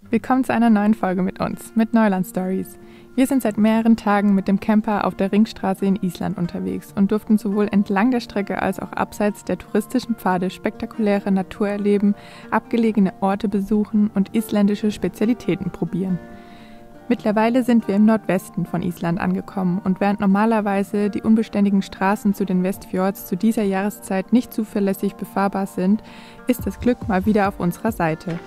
Willkommen zu einer neuen Folge mit uns, mit Neuland Stories. Wir sind seit mehreren Tagen mit dem Camper auf der Ringstraße in Island unterwegs und durften sowohl entlang der Strecke als auch abseits der touristischen Pfade spektakuläre Natur erleben, abgelegene Orte besuchen und isländische Spezialitäten probieren. Mittlerweile sind wir im Nordwesten von Island angekommen und während normalerweise die unbeständigen Straßen zu den Westfjords zu dieser Jahreszeit nicht zuverlässig befahrbar sind, ist das Glück mal wieder auf unserer Seite.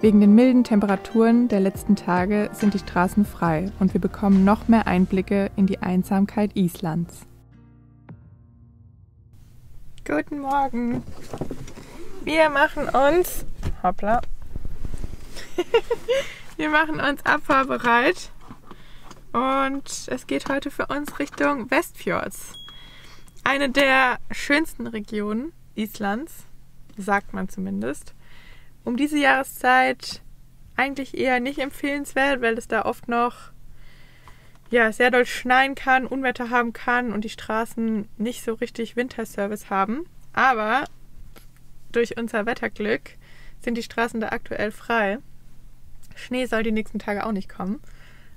Wegen den milden Temperaturen der letzten Tage sind die Straßen frei und wir bekommen noch mehr Einblicke in die Einsamkeit Islands. Guten Morgen! Wir machen uns... Hoppla! Wir machen uns abfahrbereit und es geht heute für uns Richtung Westfjords. Eine der schönsten Regionen Islands, sagt man zumindest. Um diese Jahreszeit eigentlich eher nicht empfehlenswert, weil es da oft noch sehr doll schneien kann, Unwetter haben kann und die Straßen nicht so richtig Winterservice haben. Aber durch unser Wetterglück sind die Straßen da aktuell frei. Schnee soll die nächsten Tage auch nicht kommen.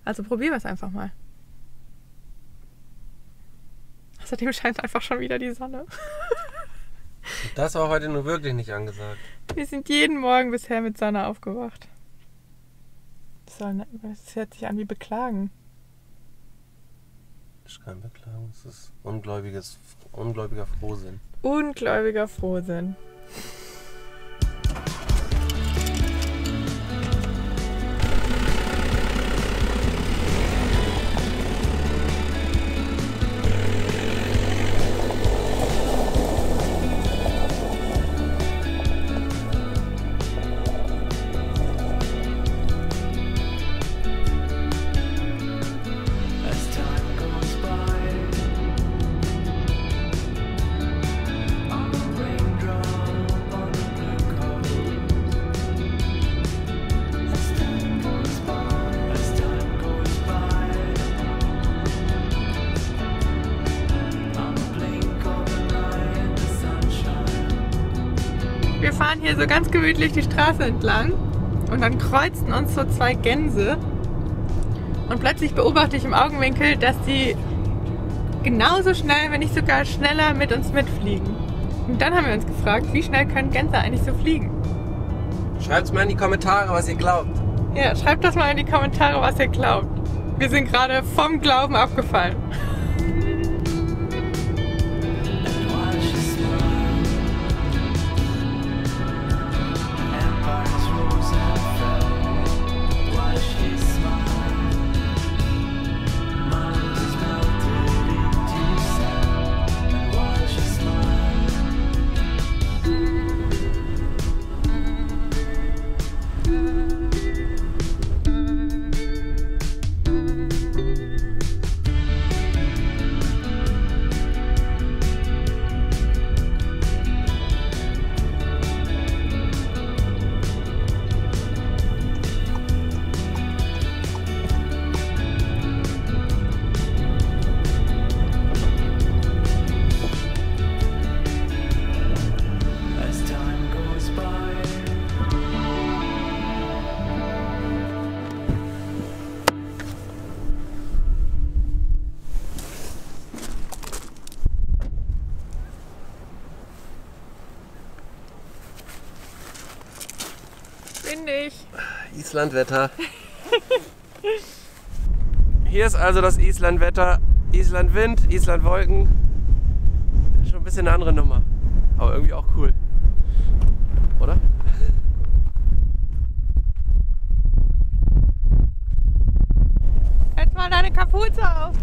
Also probieren wir es einfach mal. Außerdem scheint einfach schon wieder die Sonne. Das war heute nur wirklich nicht angesagt. Wir sind jeden Morgen bisher mit Sonne aufgewacht. Das hört sich an wie Beklagen. Das ist kein Beklagen, das ist ungläubiger Frohsinn. Ungläubiger Frohsinn. Wir fahren hier so ganz gemütlich die Straße entlang und dann kreuzen uns so zwei Gänse und plötzlich beobachte ich im Augenwinkel, dass die genauso schnell, wenn nicht sogar schneller mit uns mitfliegen. Und dann haben wir uns gefragt, wie schnell können Gänse eigentlich so fliegen? Schreibt's mal in die Kommentare, was ihr glaubt. Ja, schreibt das mal in die Kommentare, was ihr glaubt. Wir sind gerade vom Glauben abgefallen. Windig. Islandwetter. Hier ist also das Islandwetter. Islandwind, Islandwolken. Schon ein bisschen eine andere Nummer. Aber irgendwie auch cool. Oder? Jetzt mal deine Kapuze auf.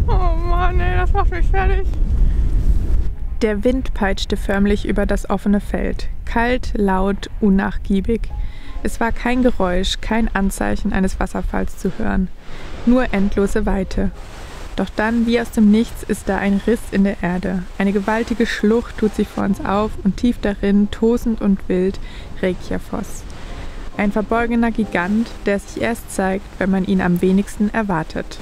Oh Mann, ey, das macht mich fertig. Der Wind peitschte förmlich über das offene Feld. Kalt, laut, unnachgiebig. Es war kein Geräusch, kein Anzeichen eines Wasserfalls zu hören. Nur endlose Weite. Doch dann, wie aus dem Nichts, ist da ein Riss in der Erde. Eine gewaltige Schlucht tut sich vor uns auf und tief darin, tosend und wild, Reykjavos. Ein verborgener Gigant, der sich erst zeigt, wenn man ihn am wenigsten erwartet.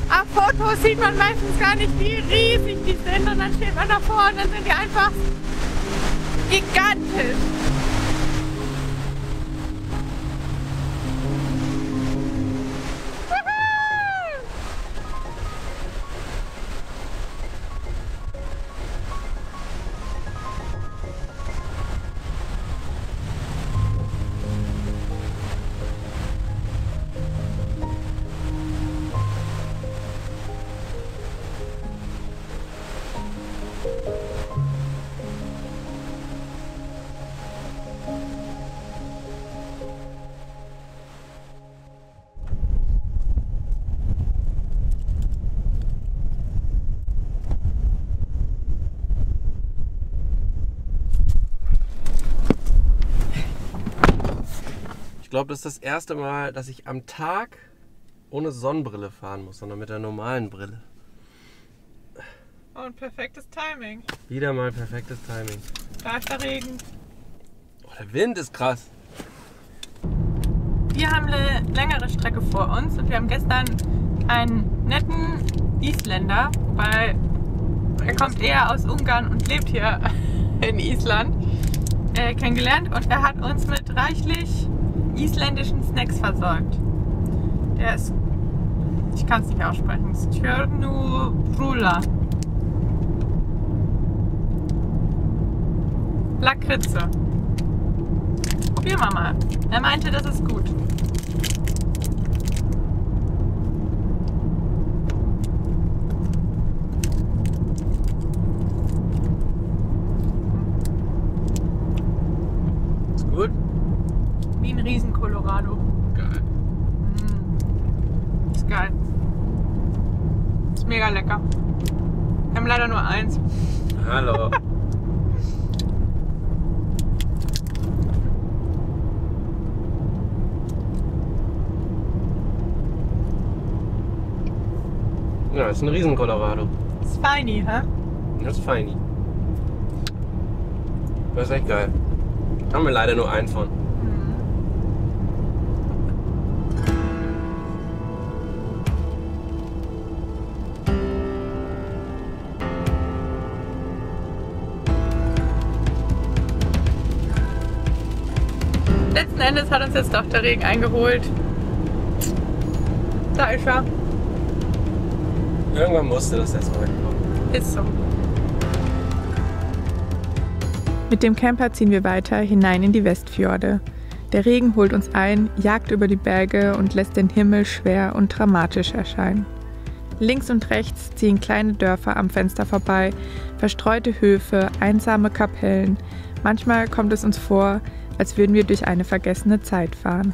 Auf Fotos sieht man meistens gar nicht, wie riesig die sind und dann steht man davor und dann sind die einfach gigantisch. Ich glaube, das ist das erste Mal, dass ich am Tag ohne Sonnenbrille fahren muss, sondern mit der normalen Brille. Und perfektes Timing. Wieder mal perfektes Timing. Da ist der Regen. Oh, der Wind ist krass. Wir haben eine längere Strecke vor uns und wir haben gestern einen netten Isländer, weil er kommt eher aus Ungarn und lebt hier in Island, kennengelernt und er hat uns mit reichlich isländischen Snacks versorgt. Der ist, ich kann es nicht aussprechen, Stjörnubrula. Lakritze. Probieren wir mal. Er meinte, das ist gut. Ist gut? Wie ein Riesen-Colorado. Geil. Ist geil. Ist mega lecker. Wir haben leider nur eins. Hallo. Ja, ist ein Riesen-Colorado. Ist feini, hä? Das ist feini. Das ist echt geil. Haben wir leider nur einen von. Letzten Endes hat uns jetzt doch der Regen eingeholt. Da ist er. Irgendwann musste das erst mal kommen. Ist so. Mit dem Camper ziehen wir weiter hinein in die Westfjorde. Der Regen holt uns ein, jagt über die Berge und lässt den Himmel schwer und dramatisch erscheinen. Links und rechts ziehen kleine Dörfer am Fenster vorbei, verstreute Höfe, einsame Kapellen. Manchmal kommt es uns vor, als würden wir durch eine vergessene Zeit fahren.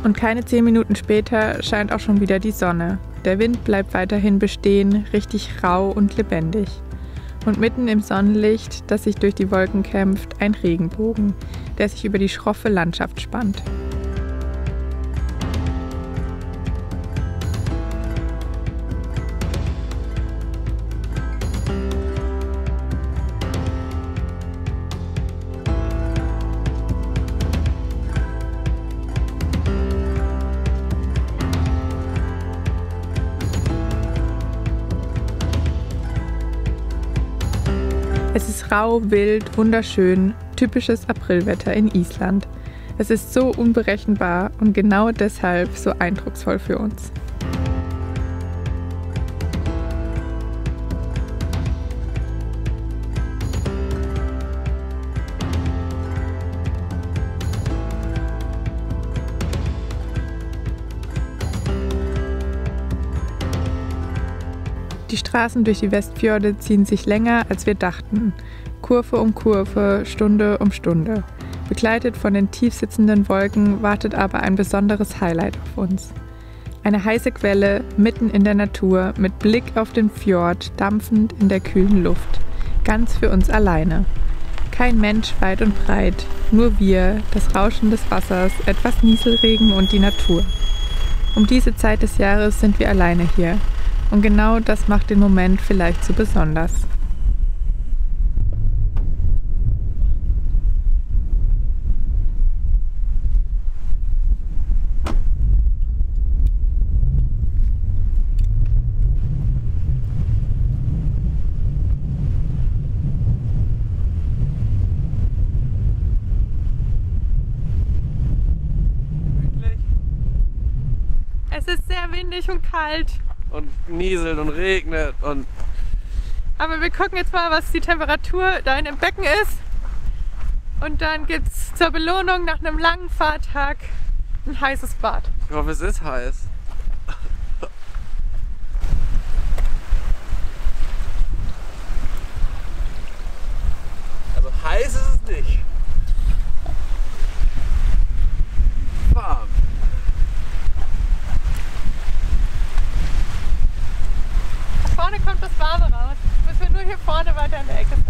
Und keine 10 Minuten später scheint auch schon wieder die Sonne. Der Wind bleibt weiterhin bestehen, richtig rau und lebendig. Und mitten im Sonnenlicht, das sich durch die Wolken kämpft, ein Regenbogen, der sich über die schroffe Landschaft spannt. Es ist rau, wild, wunderschön, typisches Aprilwetter in Island. Es ist so unberechenbar und genau deshalb so eindrucksvoll für uns. Die Straßen durch die Westfjorde ziehen sich länger, als wir dachten. Kurve um Kurve, Stunde um Stunde. Begleitet von den tief sitzenden Wolken wartet aber ein besonderes Highlight auf uns. Eine heiße Quelle mitten in der Natur mit Blick auf den Fjord, dampfend in der kühlen Luft. Ganz für uns alleine. Kein Mensch weit und breit, nur wir, das Rauschen des Wassers, etwas Nieselregen und die Natur. Um diese Zeit des Jahres sind wir alleine hier. Und genau das macht den Moment vielleicht so besonders. Es ist sehr windig und kalt. Und nieselt und regnet und... Aber wir gucken jetzt mal, was die Temperatur da in dem Becken ist. Und dann gibt's zur Belohnung nach einem langen Fahrtag ein heißes Bad. Ich hoffe, es ist heiß. Also heiß ist es nicht. Warm. Vorne kommt das Warme raus. Müssen wir nur hier vorne weiter in der Ecke sein.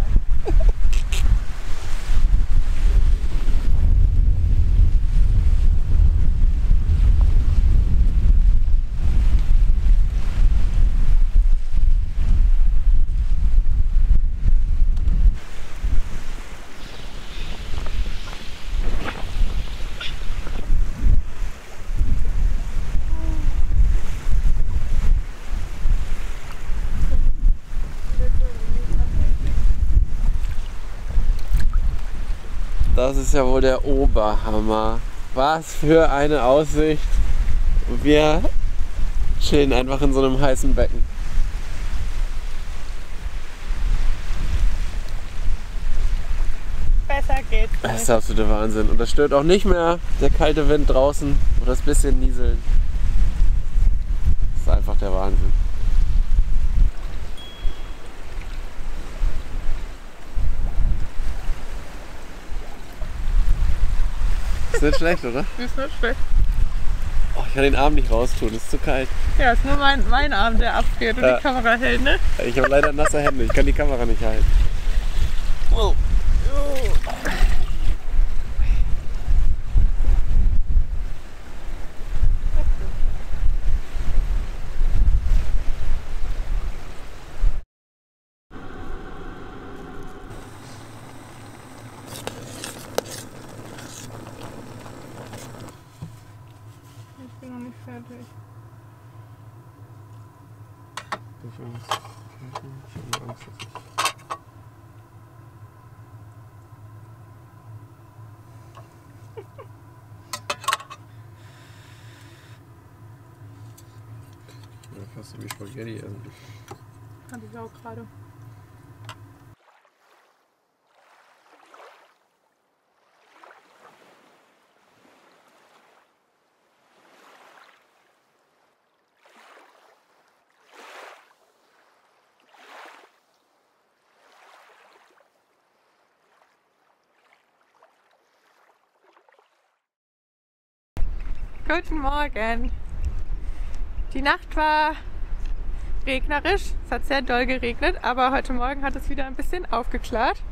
Das ist ja wohl der Oberhammer. Was für eine Aussicht. Und wir chillen einfach in so einem heißen Becken. Besser geht's Das nicht. ist der absolute Wahnsinn. Und das stört auch nicht mehr der kalte Wind draußen oder das bisschen Nieseln. Das ist einfach der Wahnsinn. Ist nicht schlecht, oder? Ist nicht schlecht. Oh, ich kann den Arm nicht raustun, es ist zu kalt. Ja, ist nur mein Arm, der abgeht und Ja. die Kamera hält, ne? Ich habe leider nasse Hände, ich kann die Kamera nicht halten. Oh. Ich bin noch nicht fertig. Ich habe Angst, dass ich fast so wie Spaghetti essen. Hatte ich auch gerade. Guten Morgen. Die Nacht war regnerisch, es hat sehr doll geregnet, aber heute Morgen hat es wieder ein bisschen aufgeklärt.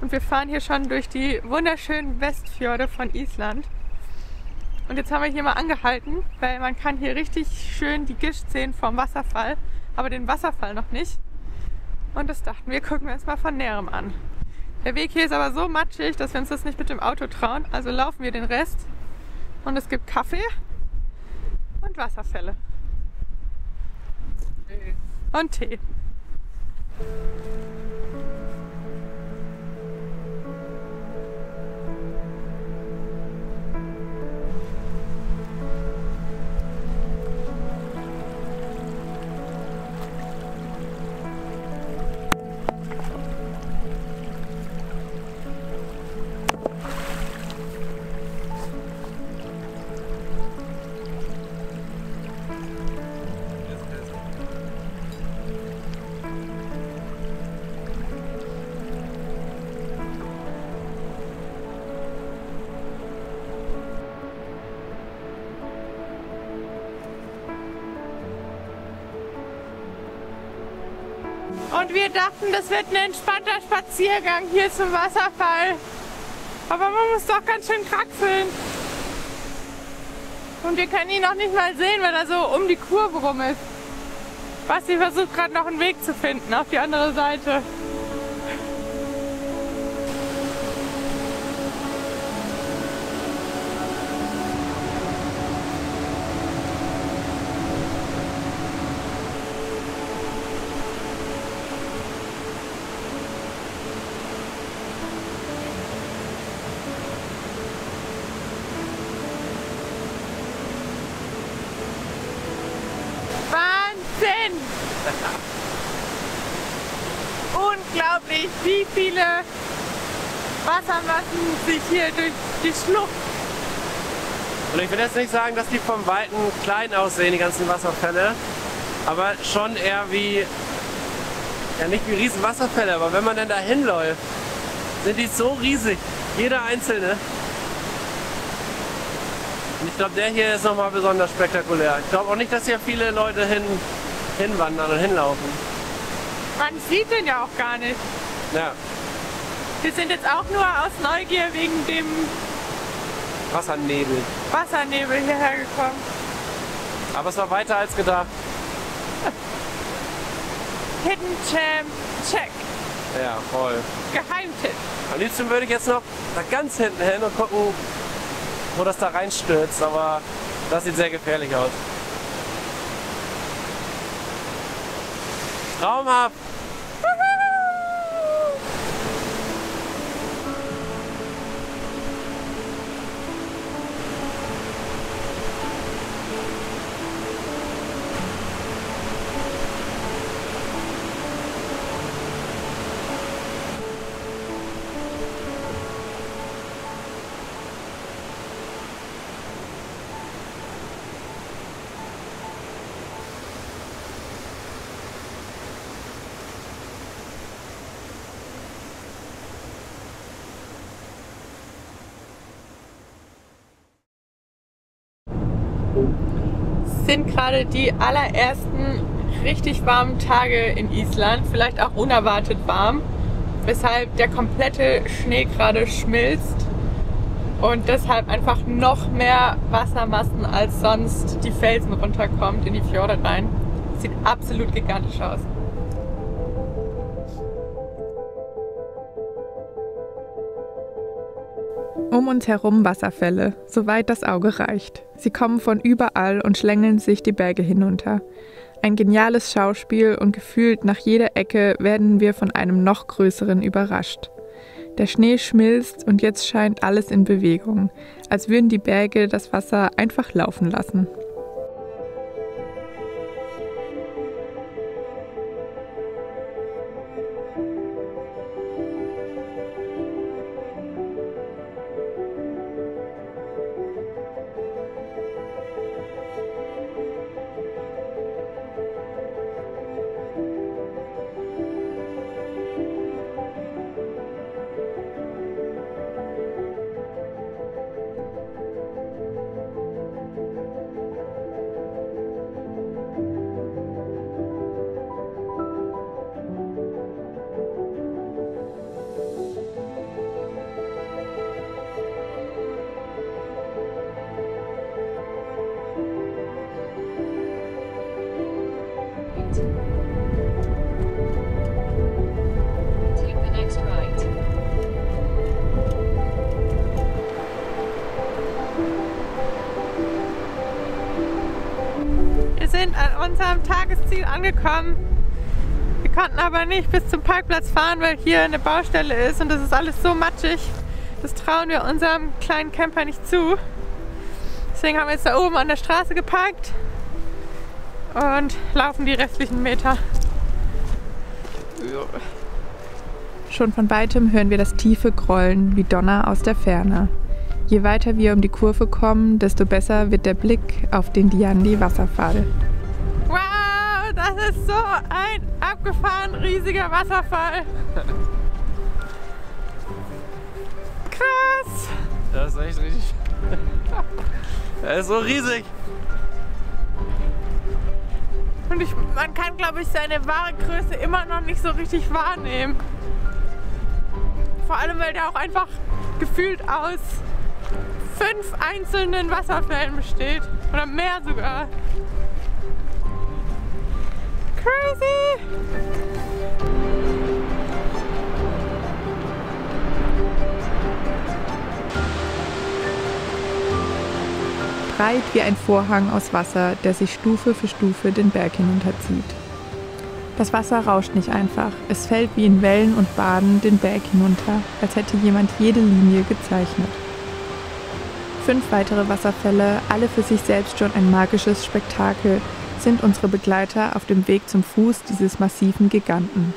Und wir fahren hier schon durch die wunderschönen Westfjorde von Island. Und jetzt haben wir hier mal angehalten, weil man kann hier richtig schön die Gischt sehen vom Wasserfall, aber den Wasserfall noch nicht. Und das dachten wir, gucken wir uns mal von näherem an. Der Weg hier ist aber so matschig, dass wir uns das nicht mit dem Auto trauen, also laufen wir den Rest. Und es gibt Kaffee und Wasserfälle. Und Tee. Und wir dachten, das wird ein entspannter Spaziergang hier zum Wasserfall. Aber man muss doch ganz schön kraxeln. Und wir können ihn noch nicht mal sehen, weil er so um die Kurve rum ist. Basti versucht gerade noch einen Weg zu finden auf die andere Seite. Wahnsinn! Unglaublich, wie viele Wassermassen sich hier durch die Schlucht. Und ich will jetzt nicht sagen, dass die vom Weiten klein aussehen, die ganzen Wasserfälle, aber schon eher wie, ja nicht wie riesen Wasserfälle, aber wenn man denn da hinläuft, sind die so riesig, jeder einzelne. Und ich glaube, der hier ist nochmal besonders spektakulär. Ich glaube auch nicht, dass hier viele Leute hinwandern und hinlaufen. Man sieht den ja auch gar nicht. Ja. Wir sind jetzt auch nur aus Neugier wegen dem Wassernebel hierher gekommen. Aber es war weiter als gedacht. Hidden Gem Check. Ja, voll. Geheimtipp. Am liebsten würde ich jetzt noch da ganz hinten hin und gucken, wo das da reinstürzt, aber das sieht sehr gefährlich aus. Traumhaft! Sind gerade die allerersten richtig warmen Tage in Island, vielleicht auch unerwartet warm, weshalb der komplette Schnee gerade schmilzt und deshalb einfach noch mehr Wassermassen als sonst die Felsen runterkommt in die Fjorde rein. Sieht absolut gigantisch aus. Um uns herum Wasserfälle, soweit das Auge reicht. Sie kommen von überall und schlängeln sich die Berge hinunter. Ein geniales Schauspiel und gefühlt nach jeder Ecke werden wir von einem noch größeren überrascht. Der Schnee schmilzt und jetzt scheint alles in Bewegung, als würden die Berge das Wasser einfach laufen lassen. Take the next right. Wir sind an unserem Tagesziel angekommen. Wir konnten aber nicht bis zum Parkplatz fahren, weil hier eine Baustelle ist und das ist alles so matschig. Das trauen wir unserem kleinen Camper nicht zu. Deswegen haben wir jetzt da oben an der Straße geparkt und laufen die restlichen Meter. Schon von weitem hören wir das tiefe Grollen wie Donner aus der Ferne. Je weiter wir um die Kurve kommen, desto besser wird der Blick auf den Diandi-Wasserfall. Wow, das ist so ein abgefahren riesiger Wasserfall. Krass. Das ist echt richtig. Er ist so riesig. Und man kann, glaube ich, seine wahre Größe immer noch nicht so richtig wahrnehmen. Vor allem, weil der auch einfach gefühlt aus 5 einzelnen Wasserfällen besteht. Oder mehr sogar. Crazy! Breit wie ein Vorhang aus Wasser, der sich Stufe für Stufe den Berg hinunterzieht. Das Wasser rauscht nicht einfach, es fällt wie in Wellen und Baden den Berg hinunter, als hätte jemand jede Linie gezeichnet. 5 weitere Wasserfälle, alle für sich selbst schon ein magisches Spektakel, sind unsere Begleiter auf dem Weg zum Fuß dieses massiven Giganten.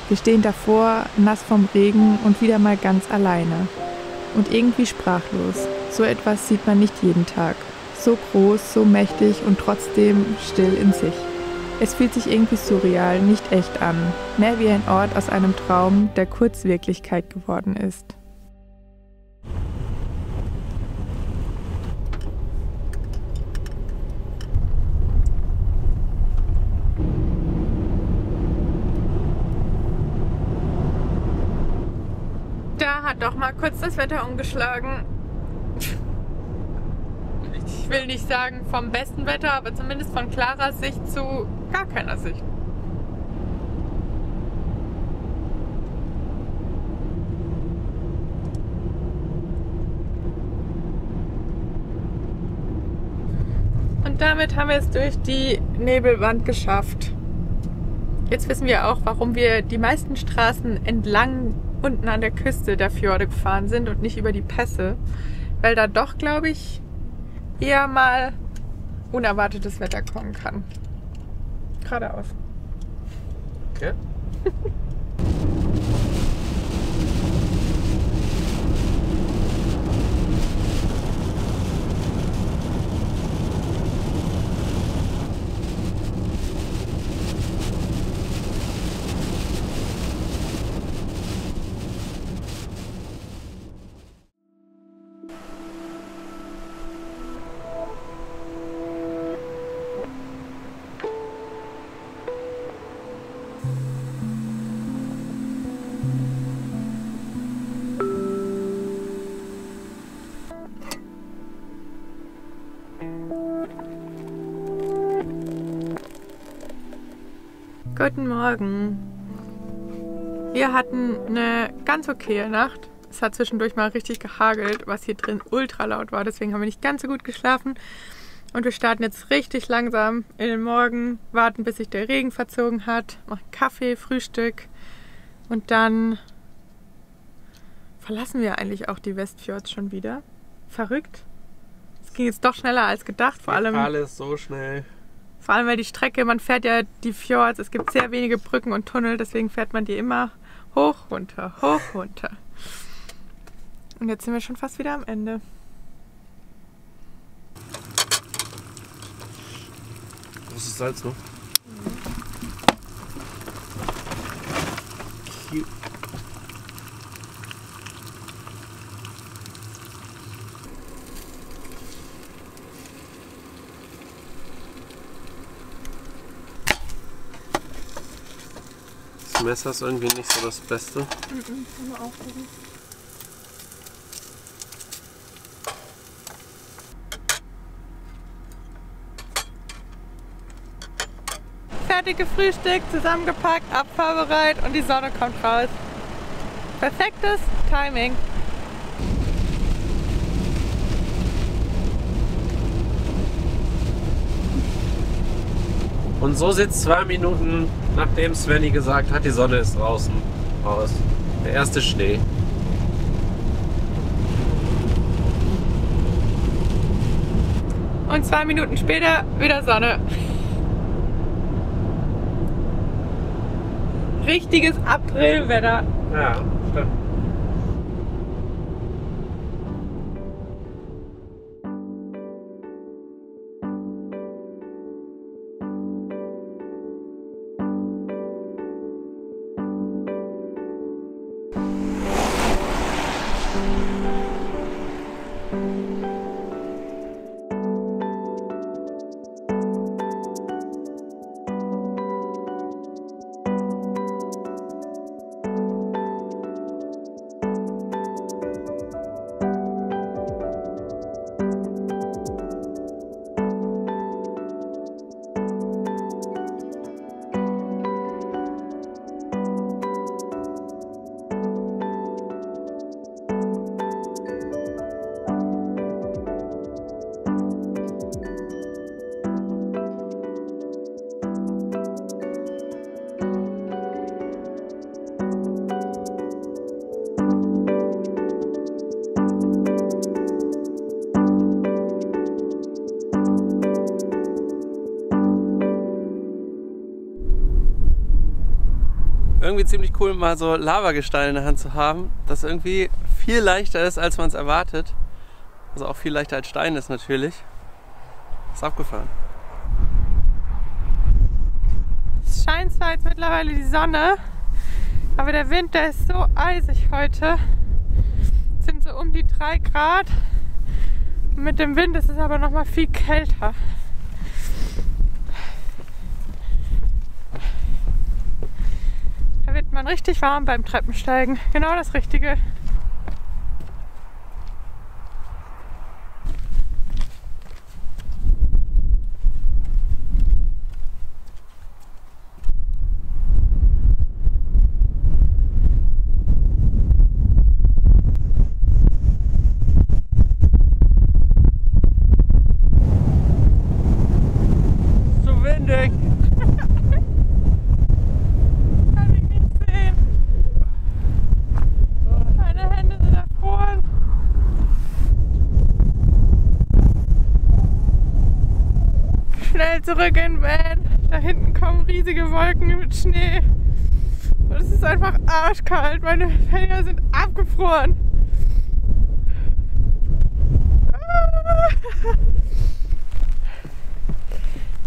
Wir stehen davor, nass vom Regen und wieder mal ganz alleine. Und irgendwie sprachlos. So etwas sieht man nicht jeden Tag. So groß, so mächtig und trotzdem still in sich. Es fühlt sich irgendwie surreal, nicht echt an. Mehr wie ein Ort aus einem Traum, der kurz Wirklichkeit geworden ist. Da hat doch mal kurz das Wetter umgeschlagen. Ich will nicht sagen vom besten Wetter, aber zumindest von klarer Sicht zu gar keiner Sicht. Und damit haben wir es durch die Nebelwand geschafft. Jetzt wissen wir auch, warum wir die meisten Straßen entlang unten an der Küste der Fjorde gefahren sind und nicht über die Pässe, weil da doch, glaube ich, eher mal unerwartetes Wetter kommen kann. Geradeaus. Okay. Guten Morgen. Wir hatten eine ganz okaye Nacht. Es hat zwischendurch mal richtig gehagelt, was hier drin ultra laut war. Deswegen haben wir nicht ganz so gut geschlafen. Und wir starten jetzt richtig langsam in den Morgen, warten, bis sich der Regen verzogen hat, machen Kaffee, Frühstück und dann verlassen wir eigentlich auch die Westfjords schon wieder. Verrückt. Es ging jetzt doch schneller als gedacht. Vor allem Alles so schnell. Vor allem, weil die Strecke, man fährt ja die Fjords, es gibt sehr wenige Brücken und Tunnel, deswegen fährt man die immer hoch, runter, hoch, runter. Und jetzt sind wir schon fast wieder am Ende. Was ist Salz noch? Cute. Das Messer ist irgendwie nicht so das Beste. Kann man aufpassen. Fertig gefrühstückt, zusammengepackt, abfahrbereit und die Sonne kommt raus. Perfektes Timing. Und so sieht es 2 Minuten, nachdem Svenny gesagt hat, die Sonne ist draußen aus. Der erste Schnee. Und 2 Minuten später wieder Sonne. Richtiges Aprilwetter. Ja, stimmt. Irgendwie ziemlich cool, mal so Lavagestein in der Hand zu haben, das irgendwie viel leichter ist, als man es erwartet. Also auch viel leichter als Stein ist natürlich. Ist abgefahren. Es scheint zwar jetzt mittlerweile die Sonne, aber der Wind, der ist so eisig heute. Es sind so um die 3 Grad. Mit dem Wind ist es aber noch mal viel kälter. Da wird man richtig warm beim Treppensteigen. Genau das Richtige. So windig. Zurück in den Van. Da hinten kommen riesige Wolken mit Schnee. Und es ist einfach arschkalt. Meine Finger sind abgefroren.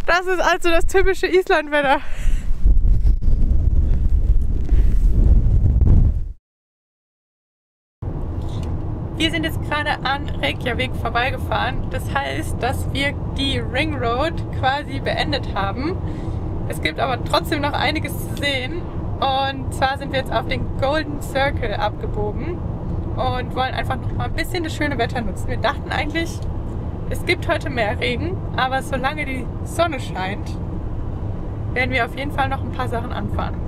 Das ist also das typische Islandwetter. Wir sind jetzt gerade an Reykjavik vorbeigefahren. Das heißt, dass wir die Ring Road quasi beendet haben. Es gibt aber trotzdem noch einiges zu sehen. Und zwar sind wir jetzt auf den Golden Circle abgebogen und wollen einfach noch mal ein bisschen das schöne Wetter nutzen. Wir dachten eigentlich, es gibt heute mehr Regen, aber solange die Sonne scheint, werden wir auf jeden Fall noch ein paar Sachen anfahren.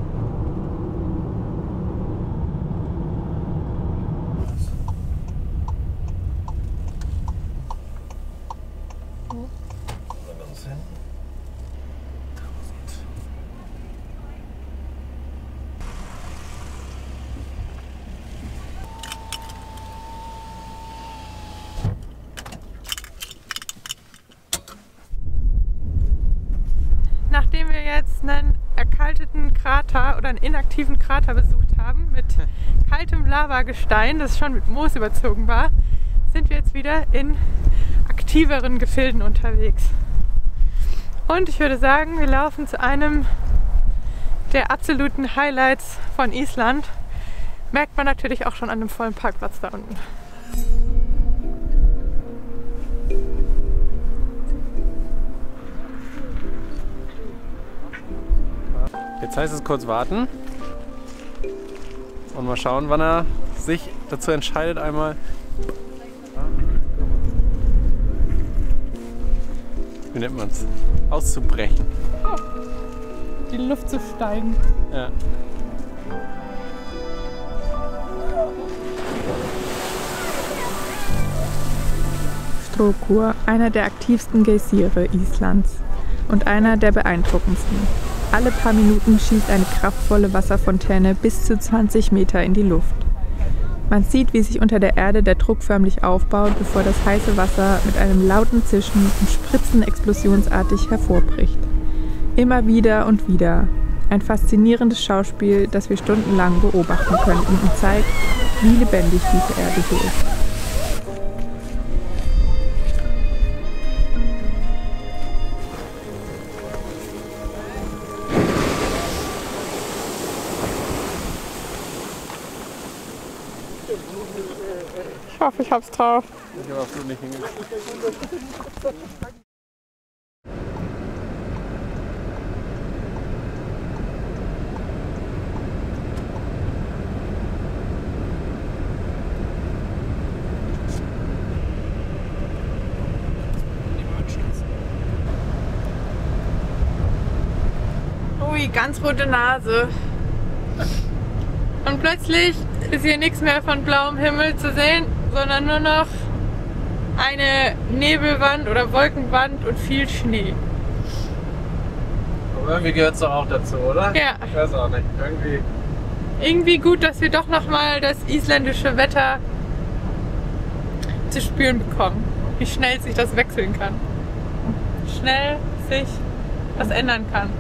Nachdem wir jetzt einen erkalteten Krater oder einen inaktiven Krater besucht haben mit kaltem Lavagestein, das schon mit Moos überzogen war, sind wir jetzt wieder in aktiveren Gefilden unterwegs. Und ich würde sagen, wir laufen zu einem der absoluten Highlights von Island. Merkt man natürlich auch schon an dem vollen Parkplatz da unten. Jetzt heißt es kurz warten und mal schauen, wann er sich dazu entscheidet, einmal wie nennt man es? Auszubrechen. Oh, die Luft zu steigen. Ja. Strokkur, einer der aktivsten Geysire Islands. und einer der beeindruckendsten. Alle paar Minuten schießt eine kraftvolle Wasserfontäne bis zu 20 Meter in die Luft. Man sieht, wie sich unter der Erde der Druck förmlich aufbaut, bevor das heiße Wasser mit einem lauten Zischen und Spritzen explosionsartig hervorbricht. Immer wieder und wieder. Ein faszinierendes Schauspiel, das wir stundenlang beobachten könnten und zeigt, wie lebendig diese Erde so ist. Ich hoffe, ich hab's drauf. Ich habe absolut nicht hingekriegt. Ui, ganz rote Nase. Und plötzlich ist hier nichts mehr von blauem Himmel zu sehen, sondern nur noch eine Nebelwand oder Wolkenwand und viel Schnee. Aber irgendwie gehört es doch auch dazu, oder? Ja. Ich weiß auch nicht. Irgendwie gut, dass wir doch nochmal das isländische Wetter zu spüren bekommen. Wie schnell sich das wechseln kann. Schnell sich was ändern kann.